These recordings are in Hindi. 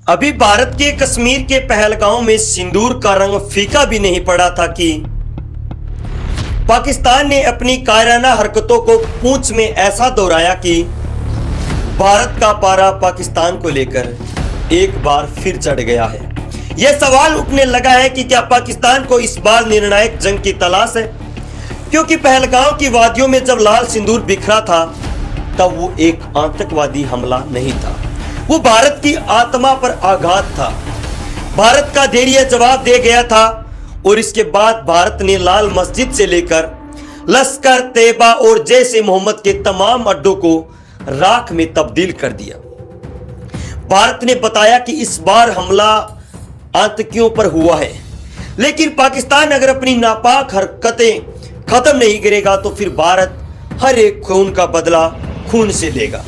अभी भारत के कश्मीर के पहलगांव में सिंदूर का रंग फीका भी नहीं पड़ा था कि पाकिस्तान ने अपनी कायराना हरकतों को पूंछ में ऐसा दोहराया कि भारत का पारा पाकिस्तान को लेकर एक बार फिर चढ़ गया है। यह सवाल उठने लगा है कि क्या पाकिस्तान को इस बार निर्णायक जंग की तलाश है, क्योंकि पहलगांव की वादियों में जब लाल सिंदूर बिखरा था तब वो एक आतंकवादी हमला नहीं था, वो भारत की आत्मा पर आघात था। भारत का धैर्य जवाब दे गया था और इसके बाद भारत ने लाल मस्जिद से लेकर लश्कर तैयबा और जैश ए मोहम्मद के तमाम अड्डों को राख में तब्दील कर दिया। भारत ने बताया कि इस बार हमला आतंकियों पर हुआ है, लेकिन पाकिस्तान अगर अपनी नापाक हरकतें खत्म नहीं करेगा तो फिर भारत हर एक खून का बदला खून से लेगा।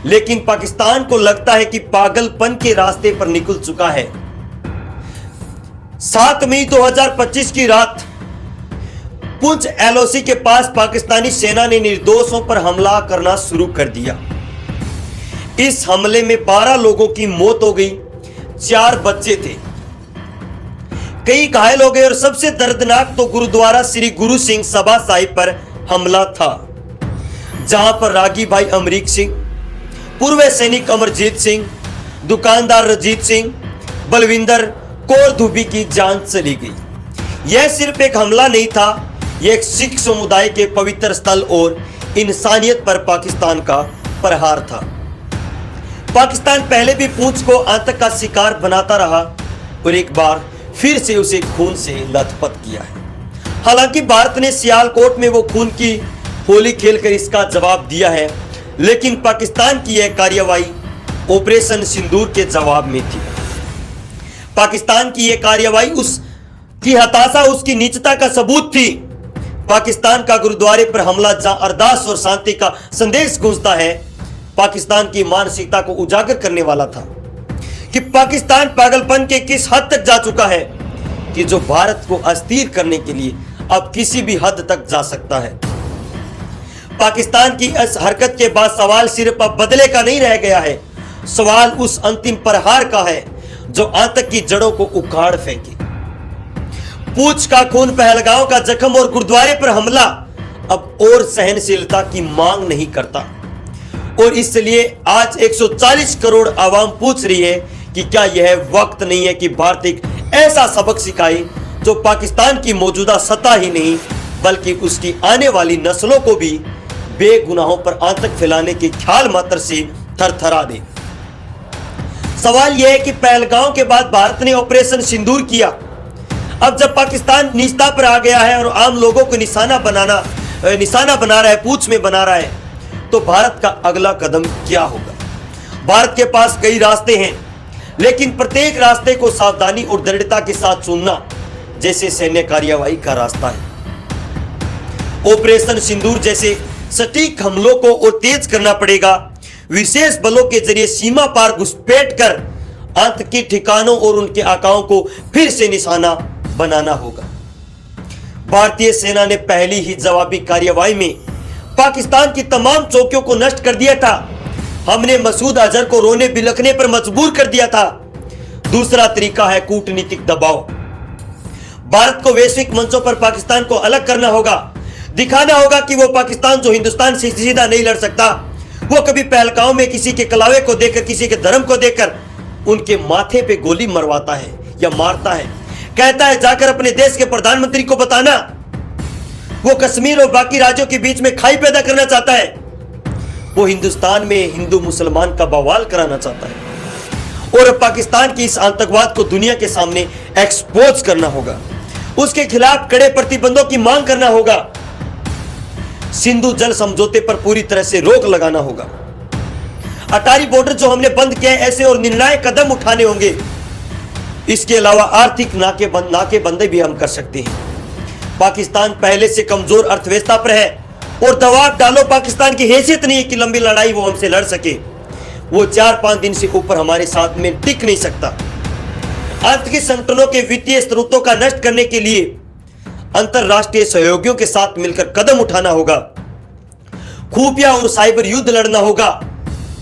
लेकिन पाकिस्तान को लगता है कि पागलपन के रास्ते पर निकल चुका है। 7 मई 2025 की रात पुंछ एलओसी के पास पाकिस्तानी सेना ने निर्दोषों पर हमला करना शुरू कर दिया। इस हमले में 12 लोगों की मौत हो गई, 4 बच्चे थे, कई घायल हो गए और सबसे दर्दनाक तो गुरुद्वारा श्री गुरु सिंह सभा साहिब पर हमला था, जहां पर रागी भाई अमरीक सिंह, पूर्व सैनिक अमरजीत सिंह, दुकानदार रजीत सिंह, बलविंदर कौर धुबी की जान चली गई। यह सिर्फ एक हमला नहीं था, यह एक सिख समुदाय के पवित्र स्थल और इंसानियत पर पाकिस्तान का प्रहार था। पाकिस्तान पहले भी पूंछ को आतंक का शिकार बनाता रहा और एक बार फिर से उसे खून से लथपथ किया है। हालांकि भारत ने सियालकोट में वो खून की होली खेलकर इसका जवाब दिया है, लेकिन पाकिस्तान की यह कार्रवाई ऑपरेशन सिंदूर के जवाब में थी। पाकिस्तान की यह कार्रवाई उसकी हताशा, उसकी नीचता का सबूत थी। पाकिस्तान का गुरुद्वारे पर हमला, जहां अरदास और शांति का संदेश गूंजता है, पाकिस्तान की मानसिकता को उजागर करने वाला था कि पाकिस्तान पागलपन के किस हद तक जा चुका है कि जो भारत को अस्थिर करने के लिए अब किसी भी हद तक जा सकता है। पाकिस्तान की इस हरकत के बाद सवाल सिर्फ अब बदले का नहीं रह गया है, सवाल उस अंतिम प्रहार का है जो आतंक की जड़ों को उखाड़ फेंके। पूंछ का खून, पहलगांव का जख्म और गुरुद्वारे पर हमला अब और सहनशीलता की मांग नहीं करता, और इसलिए आज 140 करोड़ आवाम पूछ रही है कि क्या यह वक्त नहीं है कि भारत एक ऐसा सबक सिखाए जो पाकिस्तान की मौजूदा सत्ता ही नहीं बल्कि उसकी आने वाली नस्लों को भी बेगुनाहों पर आतंक फैलाने के ख्याल मात्र से थरथरा दे। सवाल यह है कि पहलगांव के बाद भारत ने ऑपरेशन सिंदूर किया। अब जब पाकिस्तान निचता पर आ गया है और आम लोगों को निशाना बना रहा है, पूंछ में बना रहा है, तो भारत का अगला कदम क्या होगा? भारत के पास कई रास्ते हैं, लेकिन प्रत्येक रास्ते को सावधानी और दृढ़ता के साथ चुनना जैसे सैन्य कार्रवाई का रास्ता है। ऑपरेशन सिंदूर जैसे सटीक हमलों को और तेज करना पड़ेगा। विशेष बलों के जरिए सीमा पार घुसपैठ कर आतंकी ठिकानों और उनके आकाओं को फिर से निशाना बनाना होगा। भारतीय सेना ने पहली ही जवाबी कार्रवाई में पाकिस्तान की तमाम चौकियों को नष्ट कर दिया था। हमने मसूद अजहर को रोने बिलखने पर मजबूर कर दिया था। दूसरा तरीका है कूटनीतिक दबाव। भारत को वैश्विक मंचों पर पाकिस्तान को अलग करना होगा, दिखाना होगा कि वो पाकिस्तान जो हिंदुस्तान से सीधा नहीं लड़ सकता, वो कभी पहलगांव में किसी के कलावे को देकर, किसी के धर्म को देकर उनके माथे पे गोली मरवाता है या मारता है। कहता है जाकर अपने देश के प्रधानमंत्री को बताना। वो कश्मीर और बाकी राज्यों के बीच में खाई पैदा करना चाहता है। वो हिंदुस्तान में हिंदू मुसलमान का बवाल कराना चाहता है और पाकिस्तान की इस आतंकवाद को दुनिया के सामने एक्सपोज करना होगा। उसके खिलाफ कड़े प्रतिबंधों की मांग करना होगा। सिंधु जल समझौते पर पूरी तरह से रोक लगाना होगा। अटारी बॉर्डर जो हमने बंद किया है, ऐसे और निर्णायक कदम उठाने होंगे। इसके अलावा आर्थिक नाकेबंदी भी हम कर सकते हैं। पाकिस्तान पहले से कमजोर अर्थव्यवस्था पर है और दबाव डालो, पाकिस्तान की हैसियत नहीं है कि लंबी लड़ाई वो हमसे लड़ सके। वो 4-5 दिन से ऊपर हमारे साथ में टिक नहीं सकता। आतंकी संगठनों के वित्तीय स्रोतों का नष्ट करने के लिए अंतरराष्ट्रीय सहयोगियों के साथ मिलकर कदम उठाना होगा। खुफिया और साइबर युद्ध लड़ना होगा।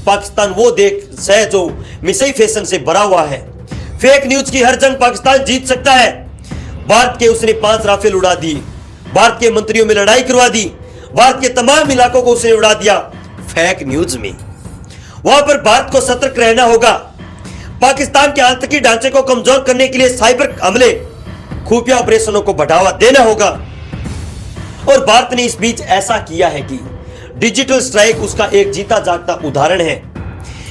पाकिस्तान वो देश है जो मिसाई फैशन से भरा हुआ है। फेक न्यूज की हर जंग पाकिस्तान जीत सकता है। भारत के उसने 5 राफेल उड़ा दिए, भारत के मंत्रियों में लड़ाई करवा दी, भारत के तमाम इलाकों को उसने उड़ा दिया फेक न्यूज में। वहां पर भारत को सतर्क रहना होगा। पाकिस्तान के आतंकी ढांचे को कमजोर करने के लिए साइबर हमले, खुफिया ऑपरेशनों को बढ़ावा देना होगा। और भारत ने इस बीच ऐसा किया है कि डिजिटल स्ट्राइक उसका एक जीता जागता उदाहरण है।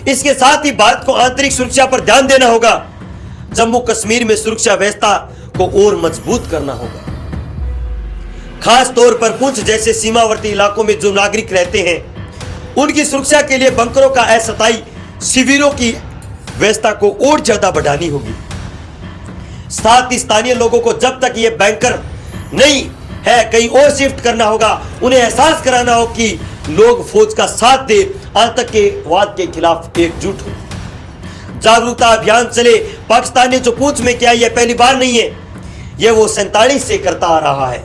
इसके साथ ही भारत को आंतरिक सुरक्षा पर ध्यान देना होगा। जम्मू कश्मीर में सुरक्षा व्यवस्था को और मजबूत करना होगा। खास तौर पर पुंछ जैसे सीमावर्ती इलाकों में जो नागरिक रहते हैं, उनकी सुरक्षा के लिए बंकरों का अस्थायी शिविरों की व्यवस्था को और ज्यादा बढ़ानी होगी। साथ ही स्थानीय लोगों को जब तक ये बैंकर नहीं है कहीं और शिफ्ट करना होगा, उन्हें एहसास कराना हो कि लोग फौज का साथ दे, आतंकवाद के खिलाफ एकजुट हो। जागरूकता अभियान चले। पाकिस्तान ने जो पुंछ में किया, यह पहली बार नहीं है, यह वो 47 से करता आ रहा है।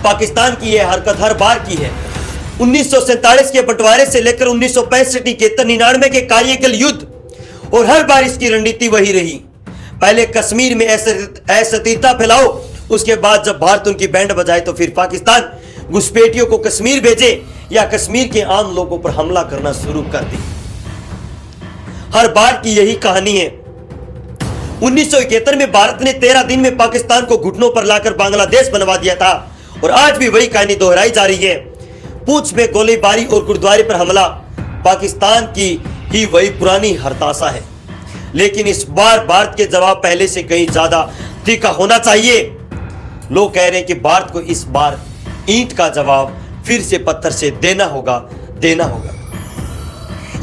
पाकिस्तान की यह हरकत हर बार की है। 1947 के बंटवारे से लेकर 1965, 71, 99 के कार्यकल युद्ध, और हर बार इसकी रणनीति वही रही। पहले कश्मीर में अस्थिरता फैलाओ, उसके बाद जब भारत उनकी बैंड बजाए तो फिर पाकिस्तान घुसपैठियों को कश्मीर भेजे या कश्मीर के आम लोगों पर हमला करना शुरू कर दे। हर बार की यही कहानी है। 1971 में भारत ने 13 दिन में पाकिस्तान को घुटनों पर लाकर बांग्लादेश बनवा दिया था, और आज भी वही कहानी दोहराई जा रही है। पुंछ में गोलीबारी और गुरुद्वारे पर हमला पाकिस्तान की ही वही पुरानी हरताशा है। लेकिन इस बार भारत के जवाब पहले से कहीं ज्यादा तीखा होना चाहिए। लोग कह रहे हैं कि भारत को इस बार ईंट का जवाब फिर से पत्थर से देना होगा।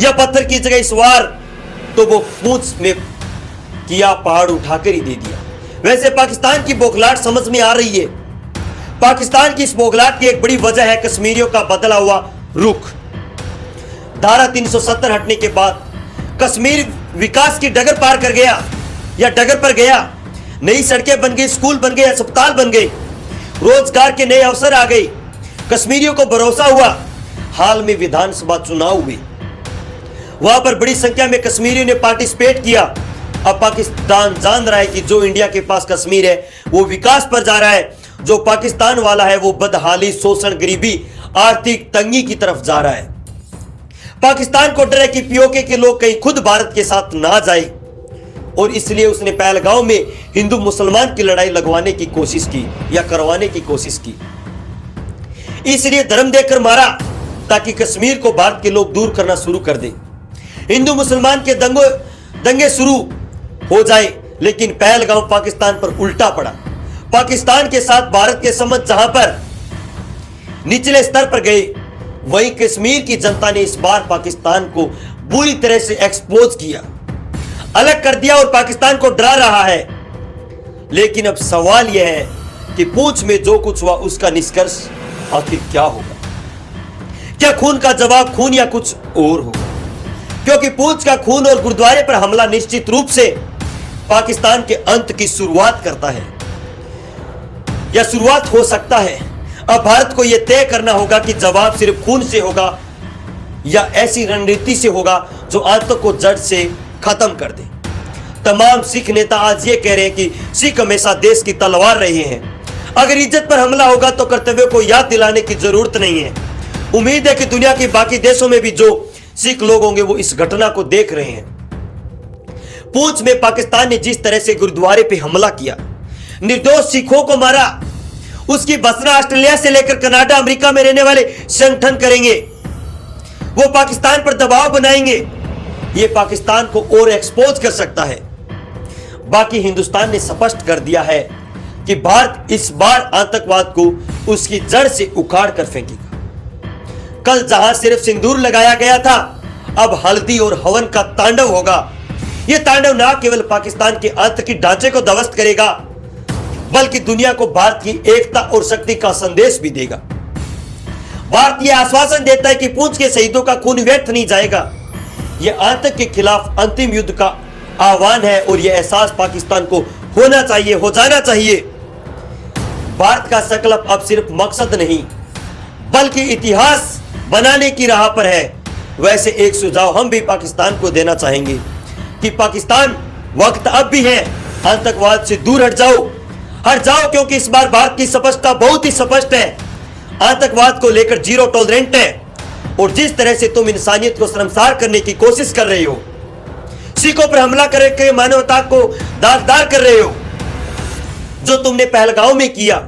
या पत्थर की जगह इस बार तो वो पुंछ में किया पहाड़ उठाकर ही दे दिया। वैसे पाकिस्तान की बौखलाहट समझ में आ रही है। पाकिस्तान की इस बौखलाहट की एक बड़ी वजह है कश्मीरियों का बदला हुआ रुख। धारा 370 हटने के बाद कश्मीर विकास की डगर पार कर गया या डगर पर गया। नई सड़कें बन गई, स्कूल बन गए, अस्पताल बन गए, रोजगार के नए अवसर आ गए, कश्मीरियों को भरोसा हुआ। हाल में विधानसभा चुनाव हुए, वहां पर बड़ी संख्या में कश्मीरियों ने पार्टिसिपेट किया। अब पाकिस्तान जान रहा है कि जो इंडिया के पास कश्मीर है वो विकास पर जा रहा है, जो पाकिस्तान वाला है वो बदहाली, शोषण, गरीबी, आर्थिक तंगी की तरफ जा रहा है। पाकिस्तान को डर है कि पीओके के लोग कहीं खुद भारत के साथ ना जाए, और इसलिए उसने पहलगांव में हिंदू मुसलमान की लड़ाई लगवाने की कोशिश की या करवाने की कोशिश की। इसलिए धर्म देकर मारा ताकि कश्मीर को भारत के लोग दूर करना शुरू कर दे, हिंदू मुसलमान के दंगे शुरू हो जाए। लेकिन पहलगांव पाकिस्तान पर उल्टा पड़ा। पाकिस्तान के साथ भारत के संबंध जहां पर निचले स्तर पर गए, वहीं कश्मीर की जनता ने इस बार पाकिस्तान को बुरी तरह से एक्सपोज किया, अलग कर दिया और पाकिस्तान को डरा रहा है। लेकिन अब सवाल यह है कि पुंछ में जो कुछ हुआ उसका निष्कर्ष आखिर क्या होगा? क्या खून का जवाब खून या कुछ और होगा? क्योंकि पुंछ का खून और गुरुद्वारे पर हमला निश्चित रूप से पाकिस्तान के अंत की शुरुआत करता है या शुरुआत हो सकता है। अब भारत को यह तय करना होगा कि जवाब सिर्फ खून से होगा या ऐसी रणनीति से होगा जो आतंक को जड़ से खत्म कर दे। तमाम सिख नेता आज ये कह रहे हैं कि सिख हमेशा देश की तलवार रहे हैं। अगर इज्जत पर हमला होगा तो कर्तव्य को याद दिलाने की जरूरत नहीं है। उम्मीद है कि दुनिया के बाकी देशों में भी जो सिख लोग होंगे वो इस घटना को देख रहे हैं। पुंछ में पाकिस्तान ने जिस तरह से गुरुद्वारे पे हमला किया, निर्दोष सिखों को मारा, उसकी भर्त्सना ऑस्ट्रेलिया से लेकर कनाडा, अमेरिका में रहने वाले संगठन करेंगे। वो पाकिस्तान पर दबाव बनाएंगे। ये पाकिस्तान को और एक्सपोज कर सकता है। बाकी हिंदुस्तान ने स्पष्ट कर दिया है कि भारत इस बार आतंकवाद को उसकी जड़ से उखाड़ कर फेंकेगा। कल जहां सिर्फ सिंदूर लगाया गया था, अब हल्दी और हवन का तांडव होगा। यह तांडव न केवल पाकिस्तान के आतंकी ढांचे को ध्वस्त करेगा, बल्कि दुनिया को भारत की एकता और शक्ति का संदेश भी देगा। भारत यह आश्वासन देता है कि पुंछ के शहीदों का खून व्यर्थ नहीं जाएगा। यह आतंक के खिलाफ अंतिम युद्ध का आह्वान है और यह एहसास पाकिस्तान को होना चाहिए, हो जाना चाहिए। भारत का संकल्प अब सिर्फ मकसद नहीं बल्कि इतिहास बनाने की राह पर है। वैसे एक सुझाव हम भी पाकिस्तान को देना चाहेंगे कि पाकिस्तान, वक्त अब भी है, आतंकवाद से दूर हट जाओ, क्योंकि इस बार भारत की स्पष्टता बहुत ही स्पष्ट है। आतंकवाद को लेकर जीरो टॉलरेंट है, और जिस तरह से तुम इंसानियत को शर्मसार करने की कोशिश कर रहे हो, सिखों पर हमला करके मानवता को दागदार कर रहे हो, जो तुमने पहलगांव में किया,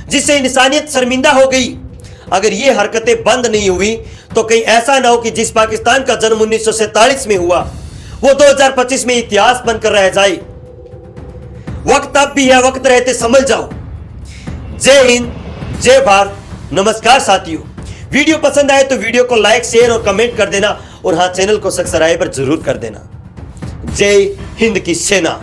जिससे इंसानियत शर्मिंदा हो गई। अगर ये हरकतें बंद नहीं हुई तो कहीं ऐसा ना हो कि जिस पाकिस्तान का जन्म 1947 में हुआ वो 2025 में इतिहास बनकर रह जाए। वक्त अब भी है, वक्त रहते समझ जाओ। जय हिंद, जय भारत, नमस्कार साथियों। वीडियो पसंद आए तो वीडियो को लाइक, शेयर और कमेंट कर देना, और हाँ, चैनल को सब्सक्राइब जरूर कर देना। जय हिंद की सेना।